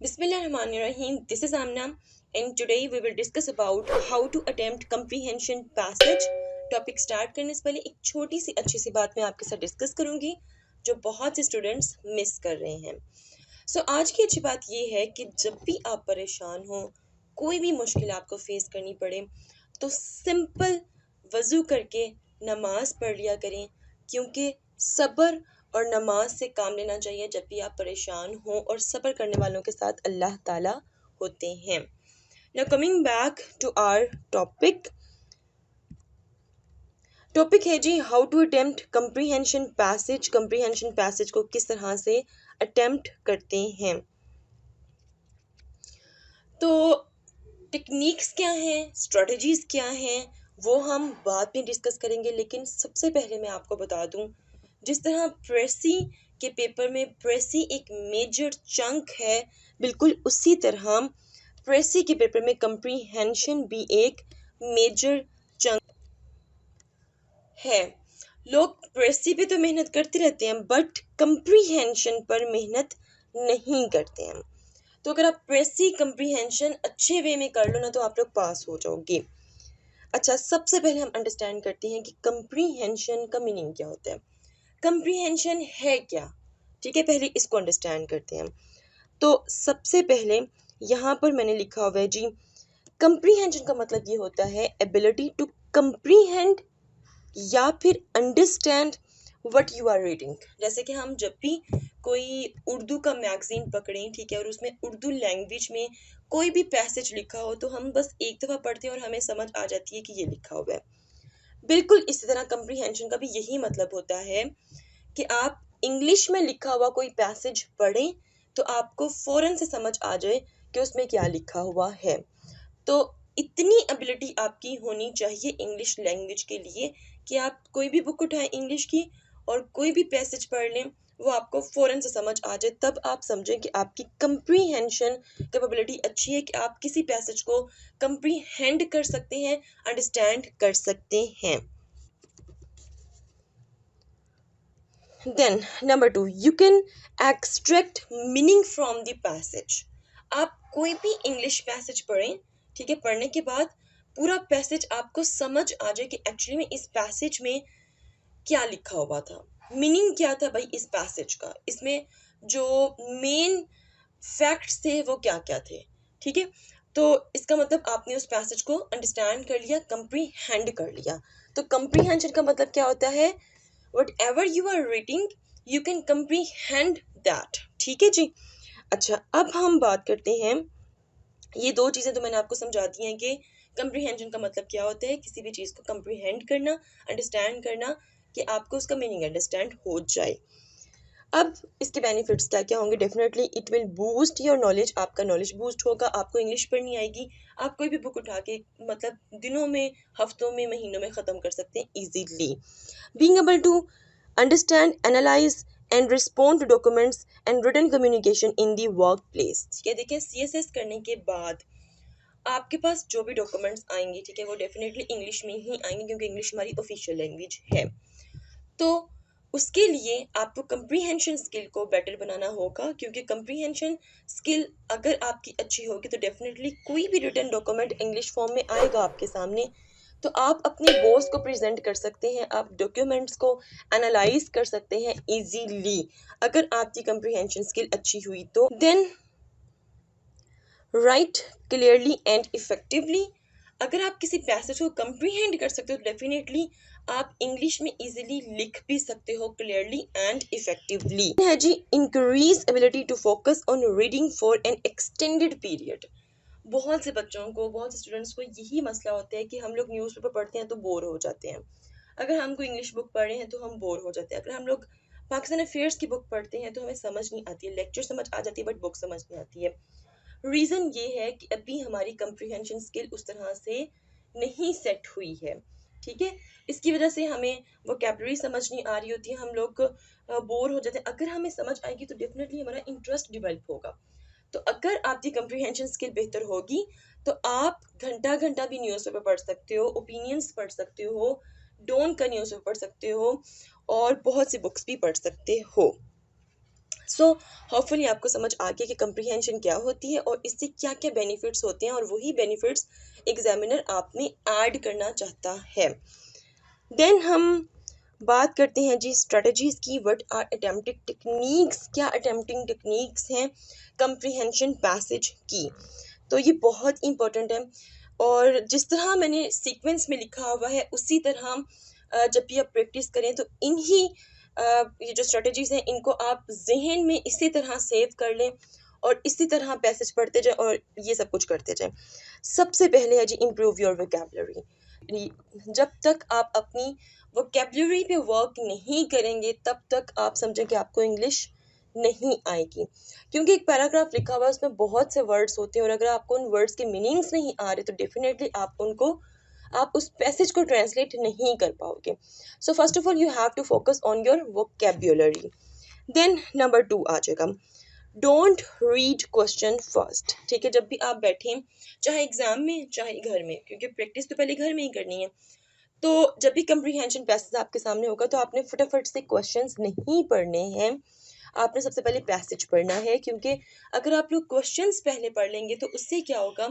Bismillahirrahmanirrahim. This is Amna, and today we will discuss about how to attempt comprehension passage. Topic start करने से पहले एक छोटी सी अच्छी सी बात मैं आपके साथ डिस्कस करूंगी जो बहुत से स्टूडेंट्स मिस कर रहे हैं। आज की अच्छी बात ये है कि जब भी आप परेशान हो, कोई भी मुश्किल आपको फेस करनी पड़े, तो सिंपल वज़ू करके नमाज पढ़ लिया करें, क्योंकि सब्र और नमाज से काम लेना चाहिए जब भी आप परेशान हो, और सब्र करने वालों के साथ अल्लाह ताला होते हैं। Now coming back to our topic है जी how to attempt comprehension passage को किस तरह से अटेम्प्ट करते हैं। तो टेक्निक्स क्या हैं, स्ट्रेटजीज क्या हैं, वो हम बाद में डिस्कस करेंगे, लेकिन सबसे पहले मैं आपको बता दूं, जिस तरह प्रेसी के पेपर में प्रेसी एक मेजर चंक है, बिल्कुल उसी तरह प्रेसी के पेपर में कंप्रीहेंशन भी एक मेजर चंक है। लोग प्रेसी पे तो मेहनत करते रहते हैं, बट कंप्रीहेंशन पर मेहनत नहीं करते हैं। तो अगर आप प्रेसी कंप्रीहेंशन अच्छे वे में कर लो ना, तो आप लोग पास हो जाओगे। अच्छा, सबसे पहले हम अंडरस्टैंड करते हैं कि कंप्रीहेंशन का मीनिंग क्या होता है, कंप्रीहेंशन है क्या। ठीक है, पहले इसको अंडरस्टैंड करते हैं। तो सबसे पहले यहाँ पर मैंने लिखा हुआ है जी, कंप्रीहेंशन का मतलब ये होता है एबिलिटी टू कंप्रीहेंड या फिर understand what you are reading. जैसे कि हम जब भी कोई उर्दू का मैगजीन पकड़ें, ठीक है, और उसमें उर्दू लैंग्वेज में कोई भी पैसेज लिखा हो, तो हम बस एक दफ़ा पढ़ते हैं और हमें समझ आ जाती है कि ये लिखा हुआ है। बिल्कुल इसी तरह कंप्रीहेंशन का भी यही मतलब होता है कि आप इंग्लिश में लिखा हुआ कोई पैसेज पढ़ें तो आपको फ़ौरन से समझ आ जाए कि उसमें क्या लिखा हुआ है। तो इतनी एबिलिटी आपकी होनी चाहिए इंग्लिश लैंग्वेज के लिए कि आप कोई भी बुक उठाएं इंग्लिश की और कोई भी पैसेज पढ़ लें, वो आपको फ़ौरन से समझ आ जाए। तब आप समझें कि आपकी कंप्रीहेंशन कैपेबिलिटी अच्छी है, कि आप किसी पैसेज को कंप्रीहेंड कर सकते हैं, अंडरस्टैंड कर सकते हैं। Then number 2, you can extract meaning from the passage. आप कोई भी इंग्लिश पैसेज पढ़ें, ठीक है, पढ़ने के बाद पूरा पैसेज आपको समझ आ जाए कि एक्चुअली में इस पैसेज में क्या लिखा हुआ था, मीनिंग क्या था भाई इस पैसेज का, इसमें जो मेन फैक्ट्स थे वो क्या क्या थे। ठीक है, तो इसका मतलब आपने उस पैसेज को अंडरस्टैंड कर लिया, कंप्रीहेंड कर लिया। तो कंप्रीहेंशन का मतलब क्या होता है, whatever you are reading you can comprehend that। ठीक है जी। अच्छा, अब हम बात करते हैं, ये दो चीज़ें तो मैंने आपको समझा दी हैं कि कंप्रीहेंशन का मतलब क्या होता है, किसी भी चीज़ को कंप्रीहेंड करना, अंडरस्टैंड करना, कि आपको उसका मीनिंग अंडरस्टैंड हो जाए। अब इसके बेनिफिट्स क्या क्या होंगे, definitely it will boost your knowledge, आपका नॉलेज बूस्ट होगा, आपको इंग्लिश पढ़नी आएगी, आप कोई भी बुक उठा के मतलब दिनों में, हफ्तों में, महीनों में ख़त्म कर सकते हैं easily. Being able to understand, analyze and respond to documents and written communication in the workplace। ठीक है, देखिए CSS करने के बाद आपके पास जो भी डॉक्यूमेंट्स आएंगे, ठीक है, वो डेफिनेटली इंग्लिश में ही आएंगे, क्योंकि इंग्लिश हमारी ऑफिशियल लैंग्वेज है। तो उसके लिए आपको कंप्रीहेंशन स्किल को बेटर बनाना होगा, क्योंकि कंप्रीहेंशन स्किल अगर आपकी अच्छी होगी तो डेफिनेटली कोई भी रिटन डॉक्यूमेंट इंग्लिश फॉर्म में आएगा आपके सामने, तो आप अपने बॉस को प्रेजेंट कर सकते हैं, आप डॉक्यूमेंट्स को एनालाइज कर सकते हैं इजीली, अगर आपकी कंप्रीहेंशन स्किल अच्छी हुई तो। Then write clearly and effectively. अगर आप किसी पैसेज को कंप्रीहेंड कर सकते हो तो डेफिनेटली आप इंग्लिश में इजीली लिख भी सकते हो क्लियरली एंड इफेक्टिवली। है जी, increase ability to focus on reading for an extended period. बहुत से बच्चों को, बहुत से स्टूडेंट्स को यही मसला होता है कि हम लोग न्यूज़पेपर पढ़ते हैं तो बोर हो जाते हैं, अगर हम कोई इंग्लिश बुक पढ़ रहे हैं तो हम बोर हो जाते हैं, अगर हम लोग पाकिस्तान अफेयर्स की बुक पढ़ते हैं तो हमें समझ नहीं आती है, लेक्चर समझ आ जाती है बट बुक समझ नहीं आती है। रीज़न ये है कि अभी हमारी कंप्रीहेंशन स्किल उस तरह से नहीं सेट हुई है। ठीक है, इसकी वजह से हमें वोकैबुलरी समझ नहीं आ रही होती है, हम लोग बोर हो जाते हैं। अगर हमें समझ आएगी तो डेफिनेटली हमारा इंटरेस्ट डिवेल्प होगा। तो अगर आपकी कंप्रीहेंशन स्किल बेहतर होगी तो आप घंटा घंटा भी न्यूज़पेपर पढ़ सकते हो, ओपिनियंस पढ़ सकते हो, डॉन का न्यूज़पेपर पढ़ सकते हो, और बहुत सी बुक्स भी पढ़ सकते हो। सो होपफुली आपको समझ आ गया कि कंप्रीहेंशन क्या होती है और इससे क्या क्या बेनिफिट्स होते हैं, और वही बेनिफिट्स एग्जामिनर आप में ऐड करना चाहता है। देन हम बात करते हैं जी स्ट्रेटजीज की। व्हाट आर अटेम्प्टिंग टेक्निक्स, क्या अटेम्प्टिंग टेक्निक्स हैं कंप्रीहेंशन पैसेज की। तो ये बहुत इंपॉर्टेंट है, और जिस तरह मैंने सीक्वेंस में लिखा हुआ है उसी तरह जब भी आप प्रैक्टिस करें तो इन्हीं ये जो स्ट्रेटजीज हैं इनको आप जहन में इसी तरह सेव कर लें और इसी तरह पैसेज पढ़ते जाएं और ये सब कुछ करते जाएं। सबसे पहले है जी इम्प्रूव योर वोकैबुलरी। जब तक आप अपनी वोकैबुलरी पे वर्क नहीं करेंगे तब तक आप समझें कि आपको इंग्लिश नहीं आएगी, क्योंकि एक पैराग्राफ लिखा हुआ है उसमें बहुत से वर्ड्स होते हैं और अगर आपको उन वर्ड्स के मीनिंग्स नहीं आ रहे तो डेफिनेटली आप उस पैसेज को ट्रांसलेट नहीं कर पाओगे। So first of all you have to focus on your vocabulary. Then number 2 आ जाएगा, डोंट रीड क्वेश्चन फर्स्ट। ठीक है, जब भी आप बैठें चाहे एग्जाम में चाहे घर में, क्योंकि प्रैक्टिस तो पहले घर में ही करनी है, तो जब भी कंप्रीहेंशन पैसेज आपके सामने होगा तो आपने फटाफट से क्वेश्चंस नहीं पढ़ने हैं, आपने सबसे पहले पैसेज पढ़ना है। क्योंकि अगर आप लोग क्वेश्चंस पहले पढ़ लेंगे तो उससे क्या होगा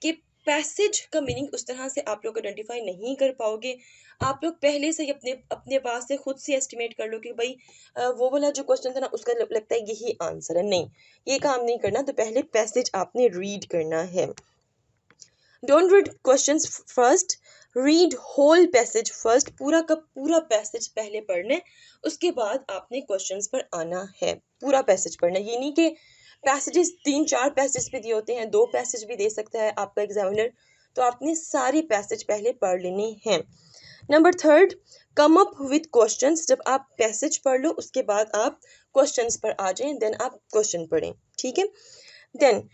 कि पैसेज का मीनिंग उस तरह से आप लोग आइडेंटिफाई नहीं कर पाओगे। आप लोग पहले से ही अपने अपने पास से खुद से एस्टिमेट कर लो कि भाई वो वाला जो क्वेश्चन था ना उसका लगता है यही आंसर है। नहीं, ये काम नहीं करना। तो पहले पैसेज आपने रीड करना है। Don't read questions first, read whole passage first. पूरा का पूरा पैसेज पहले पढ़ना, उसके बाद आपने क्वेश्चंस पर आना है। पूरा पैसेज पढ़ना, ये नहीं कि पैसेजेस 3-4 पैसेज पे दिए होते हैं, 2 पैसेज भी दे सकता है आपका एग्जामिनर, तो आपने सारे पैसेज पहले पढ़ लेने हैं। Number 3, come up with questions. जब आप पैसेज पढ़ लो उसके बाद आप क्वेश्चंस पर आ जाएं, देन आप क्वेश्चन पढ़ें। ठीक है। Then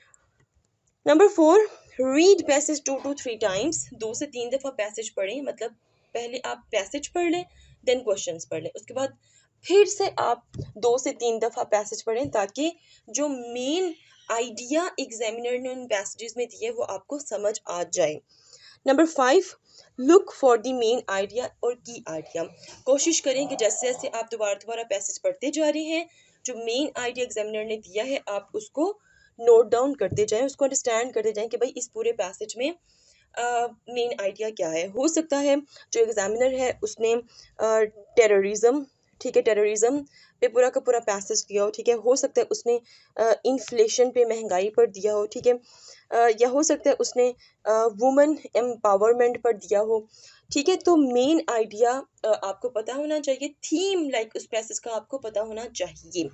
number 4, read passage 2 to 3 times. 2 से 3 दफ़ा पैसेज पढ़ें, मतलब पहले आप पैसेज पढ़ लें देन क्वेश्चंस पढ़ लें, उसके बाद फिर से आप 2 से 3 दफ़ा पैसेज पढ़ें ताकि जो मेन आइडिया एग्जामिनर ने उन पैसेजेस में दिए वो आपको समझ आ जाए। Number 5, look for the main idea और की आइडिया। कोशिश करें कि जैसे जैसे आप दोबारा दोबारा पैसेज पढ़ते जा रहे हैं, जो मेन आइडिया एग्जामिनर ने दिया है आप उसको नोट डाउन करते जाएं, उसको अंडरस्टैंड करते जाएं कि भाई इस पूरे पैसेज में मेन आइडिया क्या है। हो सकता है जो एग्जामिनर है उसने टेररिज्म, ठीक है, टेररिज्म पे पूरा का पूरा पैसेज दिया हो। ठीक है, हो सकता है उसने इन्फ्लेशन पे, महंगाई पर दिया हो। ठीक है, या हो सकता है उसने वुमेन एम्पावरमेंट पर दिया हो। ठीक है, तो मेन आइडिया आपको पता होना चाहिए, थीम लाइक उस पैसेज का आपको पता होना चाहिए।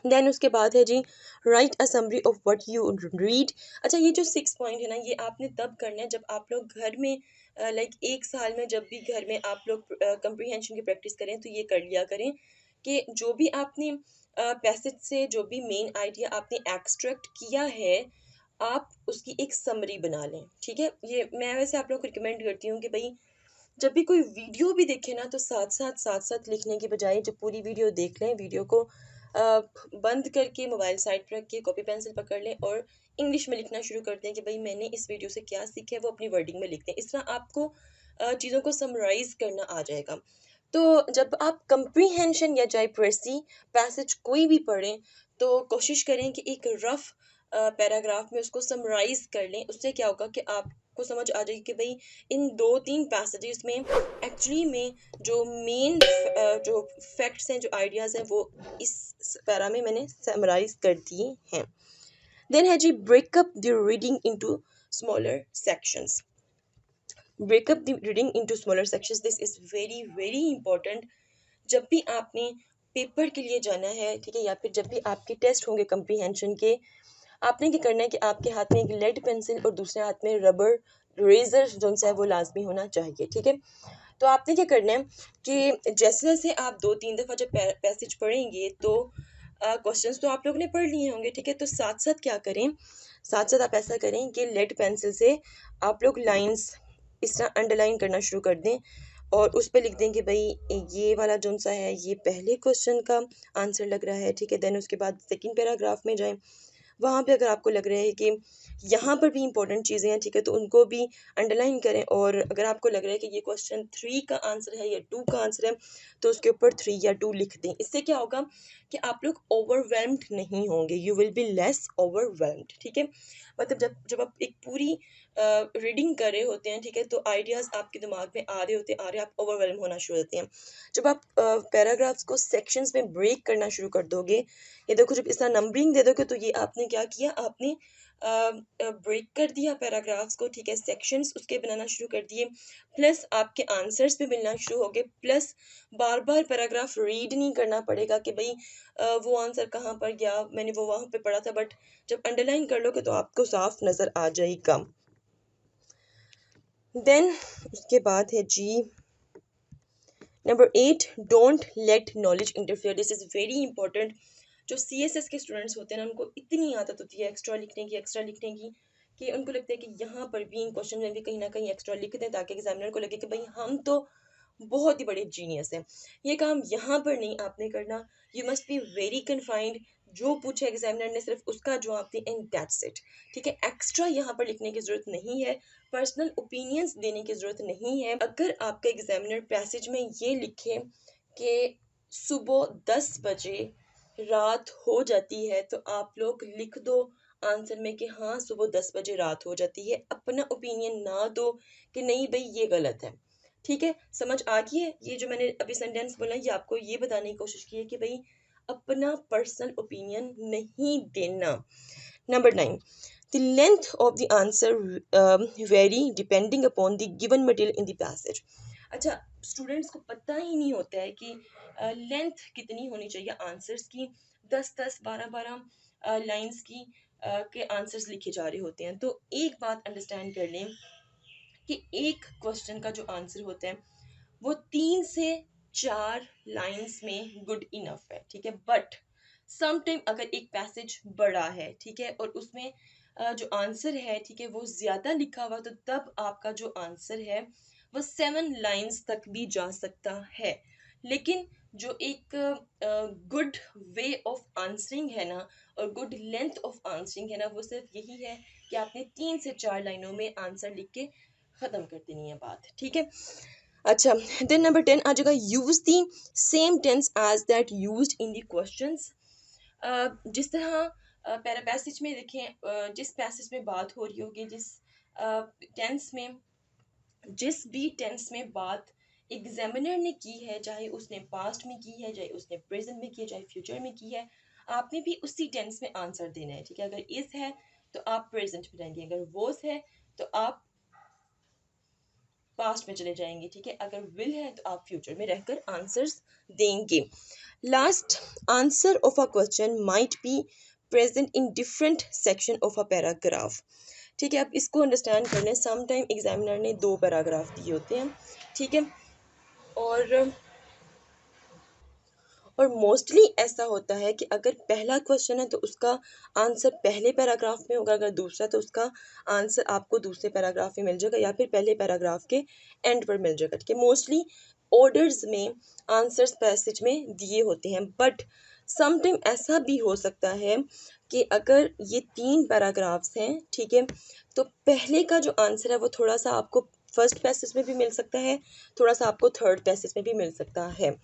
देन उसके बाद है जी write a summary of what you read. अच्छा, ये जो 6 पॉइंट है ना ये आपने तब करना है जब आप लोग घर में लाइक 1 साल में जब भी घर में आप लोग कंप्रीहेंशन की प्रैक्टिस करें तो ये कर लिया करें कि जो भी आपने पैसेज से जो भी मेन आइडिया आपने एक्सट्रैक्ट किया है आप उसकी एक समरी बना लें। ठीक है, ये मैं वैसे आप लोग को रिकमेंड करती हूँ कि भाई जब भी कोई वीडियो भी देखे ना तो साथ साथ लिखने की बजाय जब पूरी वीडियो देख लें, वीडियो को बंद करके मोबाइल साइड पर रख के कॉपी पेंसिल पकड़ लें और इंग्लिश में लिखना शुरू कर दें कि भाई मैंने इस वीडियो से क्या सीखा है वो अपनी वर्डिंग में लिख दें। इस तरह आपको चीज़ों को समराइज करना आ जाएगा। तो जब आप कंप्रीहेंशन या चाहे प्रेसी पैसेज कोई भी पढ़ें तो कोशिश करें कि एक रफ पैराग्राफ में उसको समराइज कर लें। उससे क्या होगा कि आपको समझ आ जाएगी कि भाई इन 2-3 पैसेजेस में एक्चुअली में जो मेन जो फैक्ट्स हैं, जो आइडियाज़ हैं वो इस पैरा में मैंने समराइज कर दिए हैं। देन है जी break up the reading into smaller sections. Break up the reading into smaller sections, this is very very important. जब भी आपने पेपर के लिए जाना है, ठीक है, या फिर जब भी आपके टेस्ट होंगे कंप्रीहेंशन के, आपने क्या करना है कि आपके हाथ में एक लेड पेंसिल और दूसरे हाथ में रबर रेजर जो है वो लाजमी होना चाहिए। ठीक है, तो आपने क्या करना है कि जैसे जैसे आप 2-3 दफ़ा जब पैसेज पढ़ेंगे तो क्वेश्चंस तो आप लोग ने पढ़ लिए होंगे। ठीक है, तो साथ साथ क्या करें, साथ साथ आप ऐसा करें कि लेड पेंसिल से आप लोग लाइंस इस तरह अंडरलाइन करना शुरू कर दें और उस पर लिख दें कि भाई ये वाला जो सा है ये पहले क्वेश्चन का आंसर लग रहा है। ठीक है, देन उसके बाद सेकंड पैराग्राफ में जाएं, वहाँ पे अगर आपको लग रहा है कि यहाँ पर भी इंपॉर्टेंट चीज़ें हैं, ठीक है, तो उनको भी अंडरलाइन करें। और अगर आपको लग रहा है कि ये क्वेश्चन 3 का आंसर है या 2 का आंसर है, तो उसके ऊपर 3 या 2 लिख दें। इससे क्या होगा कि आप लोग ओवरवेल्म्ड नहीं होंगे, you will be less overwhelmed, ठीक है। मतलब जब जब आप एक पूरी रीडिंग कर रहे होते हैं, ठीक है, तो आइडियाज़ आपके दिमाग में आ रहे होते हैं, आप ओवरवेल्म होना शुरू होते हैं। जब आप पैराग्राफ्स को सेक्शंस में ब्रेक करना शुरू कर दोगे, ये देखो जब इस तरह नंबरिंग दे दोगे, तो ये आपने क्या किया, आपने ब्रेक कर दिया पैराग्राफ्स को, ठीक है, सेक्शंस उसके बनाना शुरू कर दिए, प्लस आपके आंसर्स भी मिलना शुरू हो गए, प्लस बार बार पैराग्राफ रीड नहीं करना पड़ेगा कि भाई वो आंसर कहाँ पर गया, मैंने वो वहाँ पे पढ़ा था, बट जब अंडरलाइन कर लोगे तो आपको साफ नज़र आ जाएगा। देन उसके बाद है जी number 8, don't let knowledge interfere. This is very important. जो CSS के स्टूडेंट्स होते हैं ना, उनको इतनी आदत होती है एक्स्ट्रा लिखने की कि उनको लगता है कि यहाँ पर भी इन क्वेश्चन में भी कहीं ना कहीं एक्स्ट्रा लिख दें ताकि एग्जामिनर को लगे कि भाई हम तो बहुत ही बड़े जीनियस हैं। ये काम यहाँ पर नहीं आपने करना। You must be very confined. जो पूछे एग्जामिनर ने सिर्फ उसका जवाब दें एंड दैट्स इट, ठीक है। एक्स्ट्रा यहाँ पर लिखने की ज़रूरत नहीं है, पर्सनल ओपिनियंस देने की ज़रूरत नहीं है। अगर आपका एग्जामिनर पैसेज में ये लिखे कि सुबह 10 बजे रात हो जाती है, तो आप लोग लिख दो आंसर में कि हाँ सुबह 10 बजे रात हो जाती है। अपना ओपिनियन ना दो कि नहीं भाई ये गलत है, ठीक है। समझ आ गई है? ये जो मैंने अभी सेंटेंस बोला, ये आपको ये बताने की कोशिश की है कि भाई अपना पर्सनल ओपिनियन नहीं देना। Number 9, the length of the answer vary depending upon the given material in the passage। अच्छा, स्टूडेंट्स को पता ही नहीं होता है कि लेंथ कितनी होनी चाहिए आंसर्स की। 10 12 लाइंस की के आंसर्स लिखे जा रहे होते हैं। तो एक बात अंडरस्टैंड कर लें कि एक क्वेश्चन का जो आंसर होता है वो 3 से 4 लाइंस में गुड इनफ है, ठीक है। बट समटाइम अगर एक पैसेज बड़ा है, ठीक है, और उसमें जो आंसर है, ठीक है, वो ज़्यादा लिखा हुआ, तो तब आपका जो आंसर है वो 7 लाइंस तक भी जा सकता है। लेकिन जो एक गुड वे ऑफ आंसरिंग है ना, और गुड लेंथ ऑफ आंसरिंग है ना, वो सिर्फ यही है कि आपने 3 से 4 लाइनों में आंसर लिख के ख़त्म कर देनी है बात, ठीक है। अच्छा, देन नंबर 10 आ जाएगा, use the same tense as that used in the questions. जिस तरह पैरापैसेज में देखें, जिस पैसेज में बात हो रही होगी, टेंस में जिस भी टेंस में बात एग्जामिनर ने की है, चाहे उसने पास्ट में की है, चाहे उसने प्रेजेंट में की है, चाहे फ्यूचर में की है, आपने भी उसी टेंस में आंसर देना है, ठीक है। अगर इस है तो आप प्रेजेंट में रहेंगे, अगर वोस है तो आप पास्ट में चले जाएंगे, ठीक है। अगर विल है तो आप फ्यूचर में रहकर आंसर्स देंगे। Last, answer of a question might be present in different section of a paragraph, ठीक है। आप इसको अंडरस्टैंड कर लें। सम टाइम एग्जामिनर ने 2 पैराग्राफ दिए होते हैं, ठीक है, और मोस्टली ऐसा होता है कि अगर पहला क्वेश्चन है तो उसका आंसर पहले पैराग्राफ में होगा, अगर दूसरा तो उसका आंसर आपको दूसरे पैराग्राफ में मिल जाएगा या फिर पहले पैराग्राफ के एंड पर मिल जाएगा, ठीक है। मोस्टली ऑर्डर्स में आंसर्स पैसेज में दिए होते हैं, बट समटाइम ऐसा भी हो सकता है कि अगर ये 3 पैराग्राफ्स हैं, ठीक है, तो पहले का जो आंसर है वो थोड़ा सा आपको फर्स्ट पैसेज में भी मिल सकता है, थोड़ा सा आपको थर्ड पैसेज में भी मिल सकता है।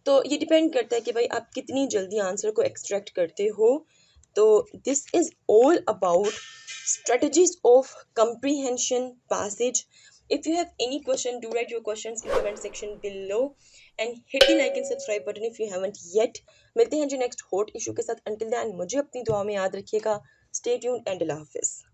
तो ये डिपेंड करता है कि भाई आप कितनी जल्दी आंसर को एक्सट्रैक्ट करते हो। तो this is all about strategies of comprehension passage. If you have any question, do write your questions in the comment section below and hit the like and subscribe button if you haven't yet. मिलते हैं जी next hot issue के साथ। Until then मुझे अपनी दुआ में याद रखिएगा। Stay tuned and अल्लाह हाफिज़।